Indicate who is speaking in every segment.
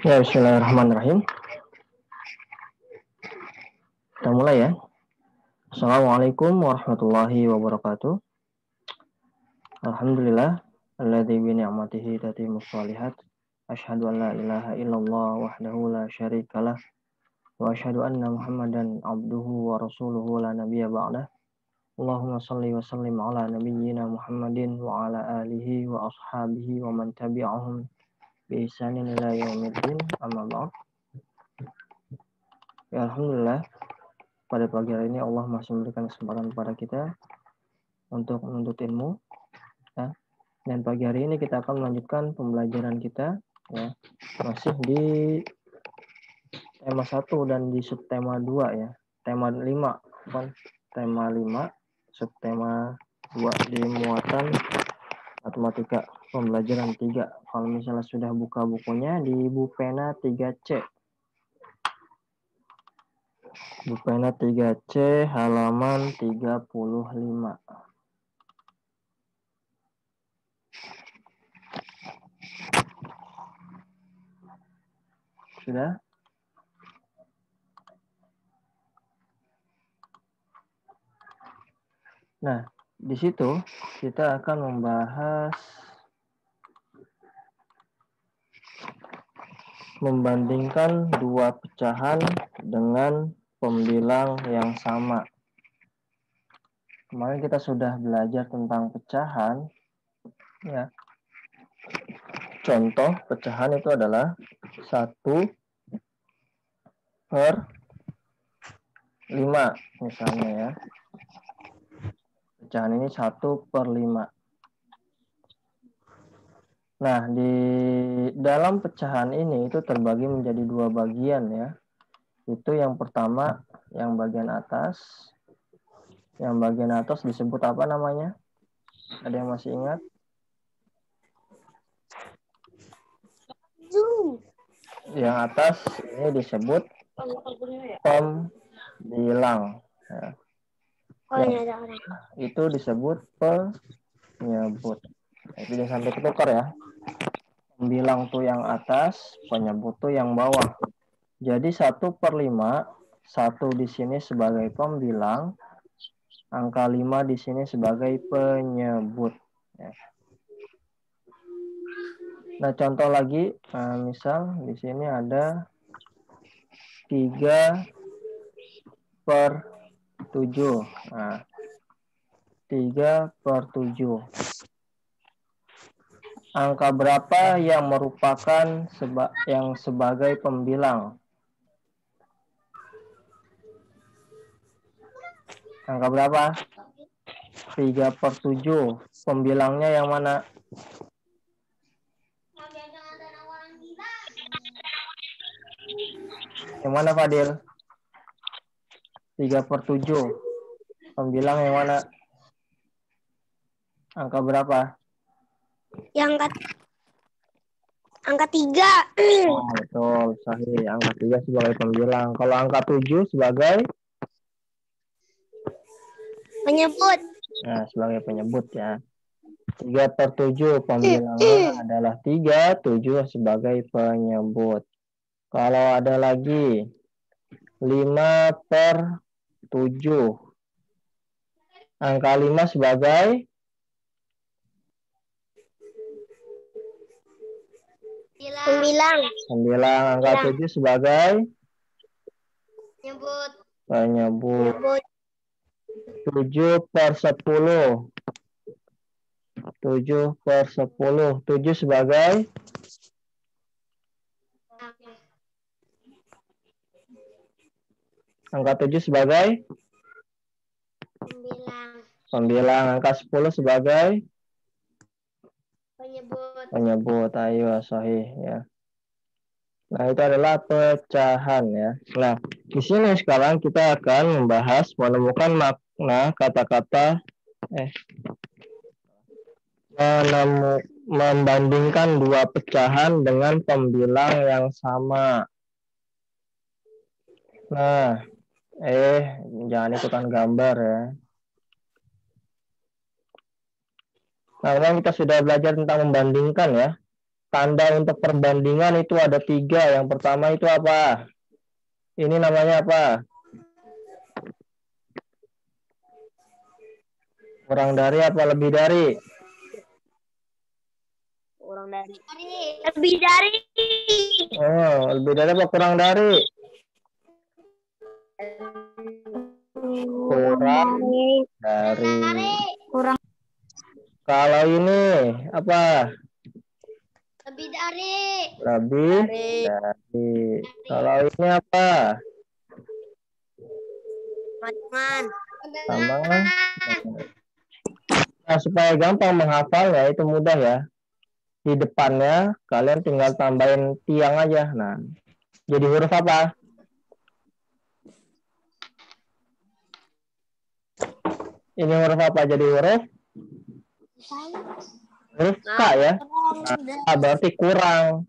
Speaker 1: Ya, bismillahirrahmanirrahim. Kita mulai ya. Assalamualaikum warahmatullahi wabarakatuh. Alhamdulillah, alladzi bi ni'matihi tatimmus shalihat. Asyhadu an la ilaha illallah wahdahu la syarikalah wa asyhadu anna Muhammadan abduhu wa rasuluhu la nabiyya ba'dah. Allahumma shalli wa sallim ala nabiyyina Muhammadin wa ala alihi wa ashabihi wa man tabi'ahum bi ihsanin ila yaumiddin. Amma ba'd. Ya, alhamdulillah, pada pagi hari ini Allah masih memberikan kesempatan kepada kita untuk menuntut ilmu, ya. Dan pagi hari ini kita akan melanjutkan pembelajaran kita, ya, masih di tema 1 dan di subtema 2 ya. Tema 5, bukan tema 5, subtema 2 di muatan matematika pembelajaran 3. Kalau misalnya sudah buka bukunya di Bupena 3C. Bupena 3C halaman 35. Sudah? Nah, di situ kita akan membahas membandingkan dua pecahan dengan pembilang yang sama. Kemarin kita sudah belajar tentang pecahan, ya. Contoh pecahan itu adalah 1/5 misalnya ya. Pecahan ini 1/5. Nah, di dalam pecahan ini itu terbagi menjadi dua bagian ya. Itu yang pertama, yang bagian atas. Yang bagian atas disebut apa namanya? Ada yang masih ingat? Yang atas ini disebut pembilang. Ya. Itu disebut penyebut. Itu jangan sampai ketukar ya. Pembilang tuh yang atas, penyebut tuh yang bawah. Jadi 1/5, 1 di sini sebagai pembilang, angka 5 di sini sebagai penyebut. Ya. Nah, contoh lagi, misal di sini ada 3/7. Nah, 3/7. Angka berapa yang merupakan yang sebagai pembilang? Angka berapa? 3/7. Pembilangnya yang mana? Yang mana, Fadil? 3/7. Pembilang yang mana? Angka berapa?
Speaker 2: Yang angka 3.
Speaker 1: Oh, betul, sahih. Angka 3 sebagai pembilang. Kalau angka 7 sebagai
Speaker 2: Penyebut.
Speaker 1: Nah, sebagai penyebut ya. 3/7 pembilangnya adalah 3, 7 sebagai penyebut. Kalau ada lagi 5/7. Angka 5 sebagai
Speaker 2: Pembilang.
Speaker 1: pembilang. Angka 7 sebagai
Speaker 2: Penyebut.
Speaker 1: penyebut. 7/10. 7/10. 7 sebagai angka 7 sebagai
Speaker 2: Pembilang.
Speaker 1: pembilang. Angka 10 sebagai
Speaker 2: Penyebut.
Speaker 1: penyebut. Ayo, sahih ya. Nah, itu adalah pecahan ya. Nah, di sini sekarang kita akan membahas menemukan makna kata-kata membandingkan dua pecahan dengan pembilang yang sama. Nah, jangan ikutan gambar ya. Nah, memang kita sudah belajar tentang membandingkan ya. tanda untuk perbandingan itu ada 3. Yang pertama itu apa? Ini namanya apa? Kurang dari apa lebih dari?
Speaker 2: Kurang dari. Lebih dari.
Speaker 1: Oh, lebih dari apa kurang dari? Kurang dari.
Speaker 2: Kurang.
Speaker 1: Kalau ini apa?
Speaker 2: Lebih dari.
Speaker 1: Lebih dari. Kalau ini apa? Sama. Nah, supaya gampang menghafal ya, itu mudah ya. Di depannya kalian tinggal tambahin tiang aja. Nah, jadi huruf apa? Ini huruf apa? Jadi huruf K ya. Nah, berarti kurang.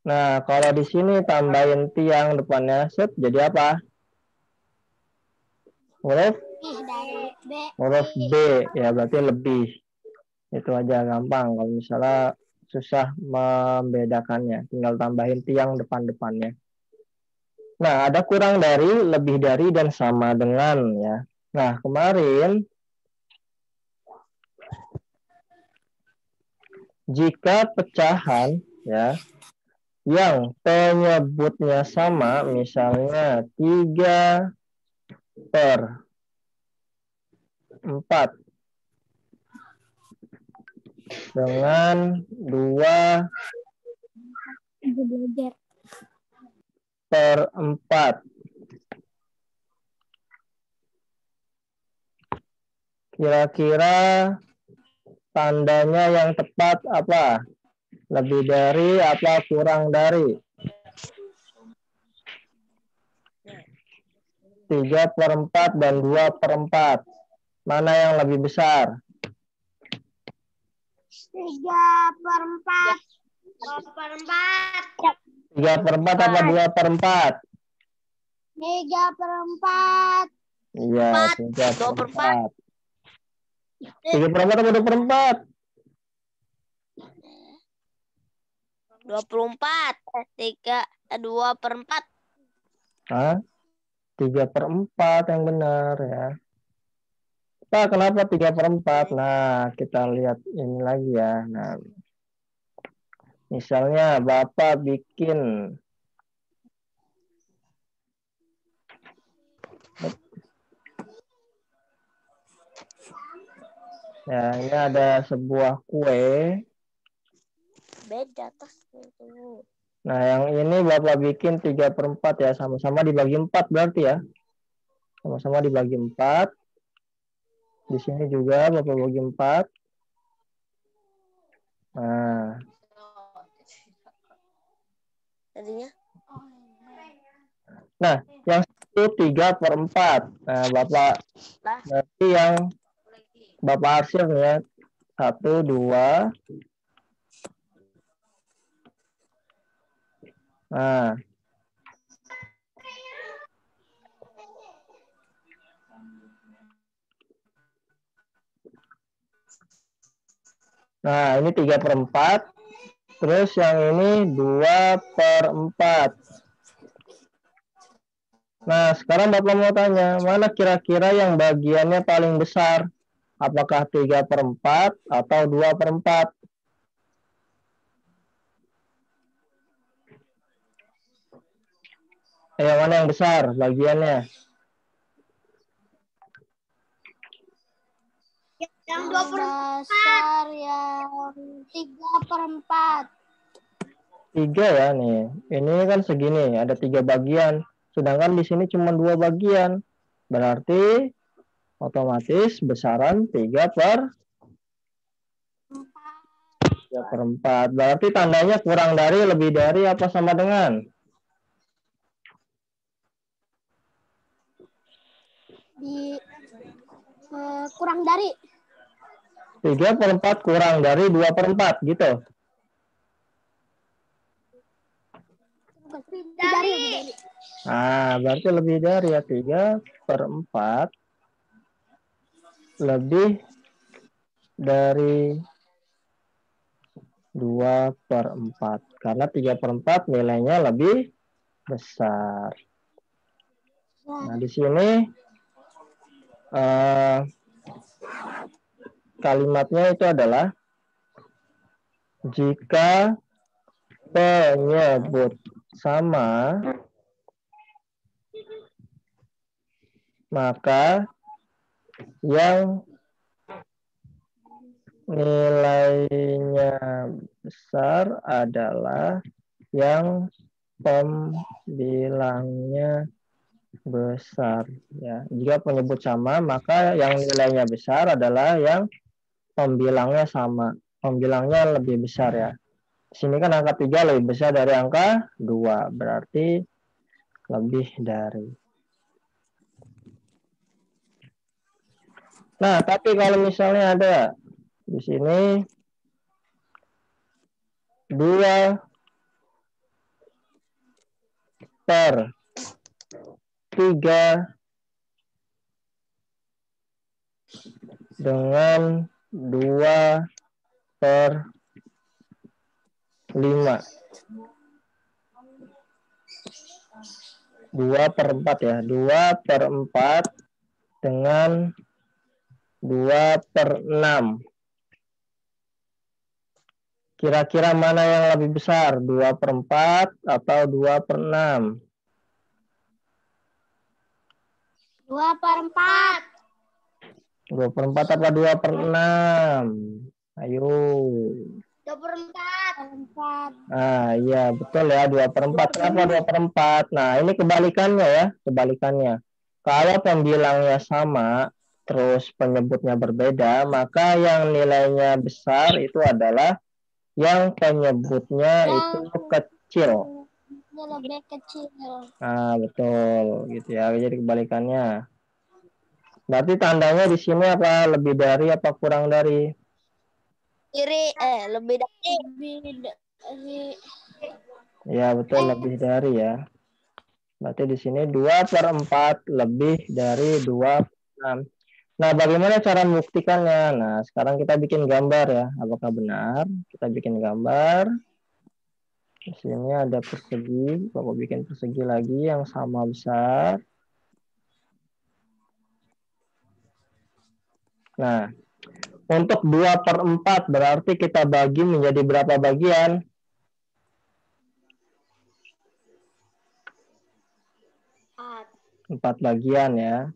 Speaker 1: Nah, kalau di sini tambahin tiang depannya, set, jadi apa? Huruf B ya, berarti lebih. Itu aja gampang. Kalau misalnya susah membedakannya, tinggal tambahin tiang depan-depannya. Nah, ada kurang dari, lebih dari, dan sama dengan ya. Nah, kemarin jika pecahan ya yang penyebutnya sama, misalnya 3/4 dengan 2/4. Kira-kira tandanya yang tepat apa? Lebih dari apa kurang dari? 3/4 dan 2/4. Mana yang lebih besar?
Speaker 2: 3/4. 2/4.
Speaker 1: 3/4 apa 2/4?
Speaker 2: 3/4.
Speaker 1: Iya, 3/4. 3/4 apa 2/4?
Speaker 2: 24. 2/4.
Speaker 1: Hah? 3/4 yang benar ya. Pak, kenapa 3/4? Nah, kita lihat ini lagi ya. Nah, misalnya Bapak bikin ya, ini ada sebuah kue.
Speaker 2: Beda tas.
Speaker 1: Nah, yang ini Bapak bikin 3/4 ya, sama-sama dibagi 4 berarti ya. Sama-sama dibagi 4. Di sini juga Bapak bagi 4. Nah, nah, yang satu 3/4. Nah, Bapak berarti yang Bapak arsir ya. 1, 2. Nah, nah, ini 3/4. Terus yang ini 2/4. Nah, sekarang Bapak mau tanya, mana kira-kira yang bagiannya paling besar? Apakah 3/4 atau 2/4? Yang mana yang besar bagiannya?
Speaker 2: Yang 2/4. Besar yang 3/4.
Speaker 1: 3 ya nih. Ini kan segini, ada 3 bagian. Sedangkan di sini cuma 2 bagian. Berarti otomatis besaran 3/4. Berarti tandanya kurang dari, lebih dari, apa sama dengan?
Speaker 2: Kurang dari.
Speaker 1: 3/4 kurang dari 2/4 gitu.
Speaker 2: Dari.
Speaker 1: Nah, berarti lebih dari ya, 3/4 lebih dari 2/4. Karena 3/4 nilainya lebih besar. Nah, di sini kalimatnya itu adalah jika penyebut sama, maka yang nilainya besar adalah yang pembilangnya besar. Ya, jika penyebut sama, maka yang nilainya besar adalah yang pembilangnya sama. Pembilangnya lebih besar ya. Di sini kan angka 3 lebih besar dari angka 2, berarti lebih dari. Nah, tapi kalau misalnya ada di sini 2/3 dengan 2/5. 2/4 ya. 2/4 dengan 2/6. Kira-kira mana yang lebih besar? 2/4 atau 2/6?
Speaker 2: 2/4.
Speaker 1: 2/4 apa 2/6? Ayo.
Speaker 2: 2/4.
Speaker 1: Ah, iya betul ya, 2/4. Kenapa 2/4? Nah, ini kebalikannya ya, kebalikannya. Kalau pembilangnya sama, terus penyebutnya berbeda, maka yang nilainya besar itu adalah yang penyebutnya itu kecil.
Speaker 2: Lebih kecil.
Speaker 1: Nah, betul gitu ya. Jadi kebalikannya. Berarti tandanya di sini apa lebih dari apa kurang dari?
Speaker 2: Lebih dari.
Speaker 1: Ya, betul lebih dari ya. Berarti di sini 2/4 lebih dari 2/6. Nah, bagaimana cara membuktikannya? Nah, sekarang kita bikin gambar ya. Apakah benar? Kita bikin gambar. Di sini ada persegi. Bapak bikin persegi lagi yang sama besar. Nah, untuk 2/4 berarti kita bagi menjadi berapa bagian? 4 bagian ya.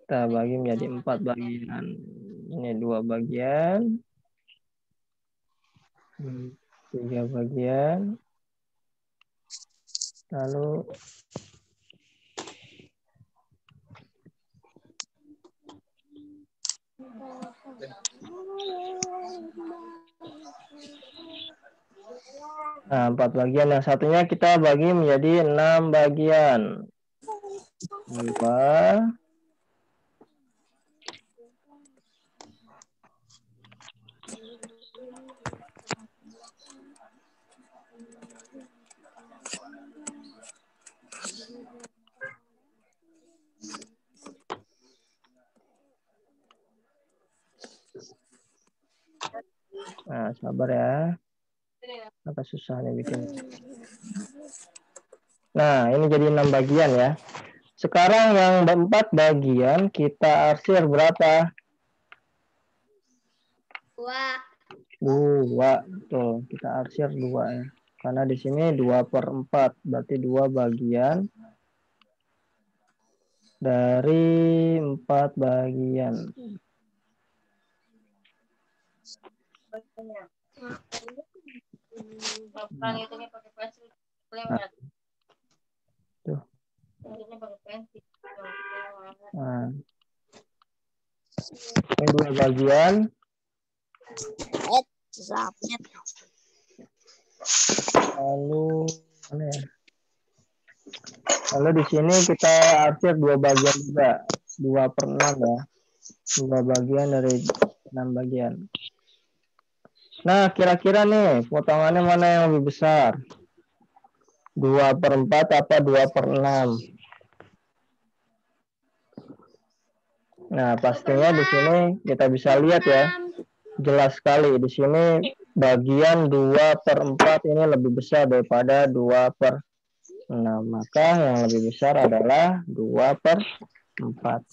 Speaker 1: Kita bagi menjadi 4 bagian. Ini 2 bagian. 3 bagian. Lalu nah, 4 bagian. Yang satunya kita bagi menjadi 6 bagian. 2. Nah, sabar ya. Agak susah nih bikin. Nah, ini jadi 6 bagian ya. Sekarang yang 4 bagian kita arsir berapa? 2. Tuh, kita arsir 2 ya. Karena di sini 2/4. Berarti 2 bagian dari 4 bagian. Nah, tuh. Nah, ini 2 bagian. Lalu mana ya? Lalu di sini kita arsir 2 bagian juga. 2/6 ya. 2 bagian dari 6 bagian. Nah, kira-kira nih potongannya mana yang lebih besar? 2/4 apa 2/6? Nah, pastinya di sini kita bisa lihat ya. Jelas sekali di sini bagian 2/4 ini lebih besar daripada 2/6. Maka yang lebih besar adalah 2/4.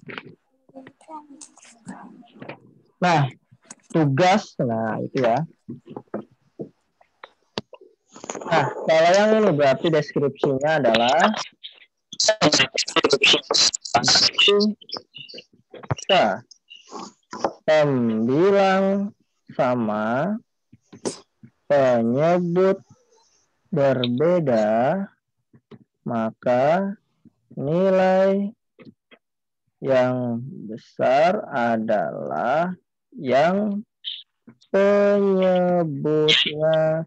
Speaker 1: Nah, tugas, nah itu ya. Nah, kalau yang ini berarti deskripsinya adalah kita bilang sama penyebut berbeda, maka nilai yang besar adalah yang penyebutnya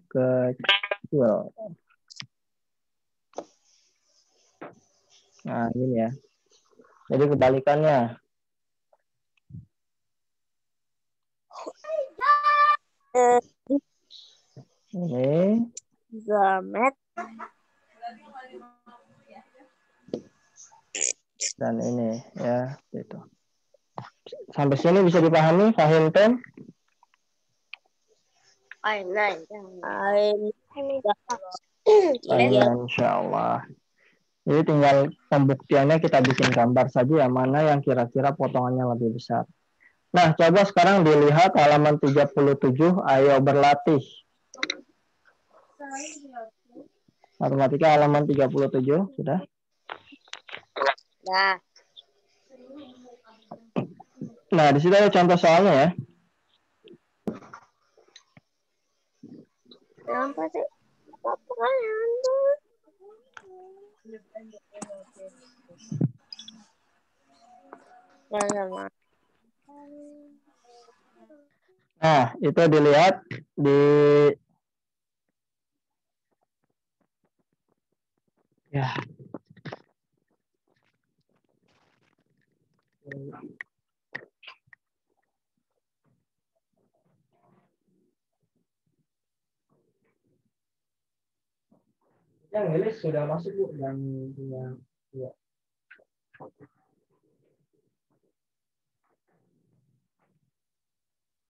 Speaker 1: kecil. Nah, ini ya. Jadi kebalikannya. Ini
Speaker 2: Zamet.
Speaker 1: dan ini ya, gitu. Sampai sini bisa dipahami, Fahim Tem? Insya Allah. Jadi tinggal pembuktiannya kita bikin gambar saja ya, mana yang kira-kira potongannya lebih besar. Nah, coba sekarang dilihat halaman 37, ayo berlatih. Matematika halaman 37, sudah?
Speaker 2: Nah,
Speaker 1: Nah, di situ ada contoh soalnya ya.
Speaker 2: kenapa sih?
Speaker 1: Nah, itu dilihat di ya. Yang list sudah masuk Bu, yang ya.